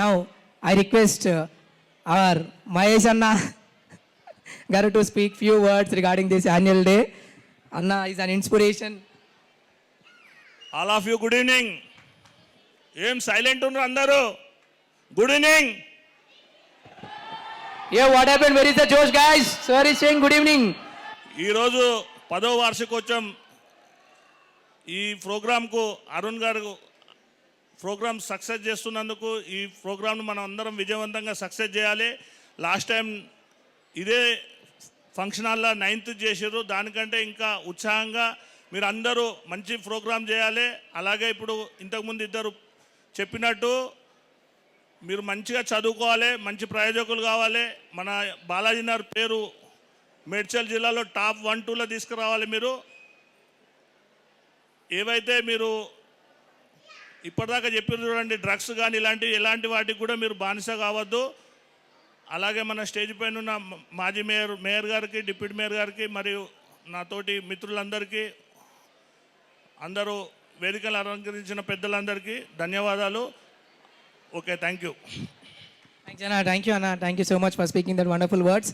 Now, I request our Mahesh Anna Garu to speak few words regarding this annual day. Anna is an inspiration. All of you good evening. ఏం silent ఉన్నారు అందరూ? Good evening. Yeah, what happened? Where is the Josh, guys? Sir is saying good evening. ఈరోజు 10వ వార్షికోత్సవం ఈ ప్రోగ్రాంకు అరుణ్ గారు programme success చేస్తున్నందుకు ఈ ప్రోగ్రామ్ను మనం అందరం విజయవంతంగా సక్సెస్ చేయాలి. లాస్ట్ టైం ఇదే ఫంక్షన్ హాల్లో 9th చేసారు. దానికంటే ఇంకా ఉత్సాహంగా మీరు అందరూ మంచి ప్రోగ్రాం చేయాలి. అలాగే ఇప్పుడు ఇంతకుముందు ఇద్దరు చెప్పినట్టు మీరు మంచిగా చదువుకోవాలి, మంచి ప్రయోజకులు కావాలి. మన బాలాజీ నగర్ పేరు మేడ్చల్ జిల్లాలో టాప్ 1, 2లో తీసుకురావాలి. మీరు ఏవైతే మీరు ఇప్పటిదాకా చెప్పారు చూడండి, డ్రగ్స్ కానీ ఎలాంటి వాటికి కూడా మీరు బానిస కావద్దు. అలాగే మన స్టేజ్ పైన ఉన్న మాజీ మేయర్ గారికి, డిప్యూటీ మేయర్ గారికి మరియు నాతోటి మిత్రులందరికీ, అందరూ వేదికలు అలంకరించిన పెద్దలందరికీ ధన్యవాదాలు. Okay, thank you. Thanks, Anna. Thank you, Anna. Thank you so much for speaking that wonderful words.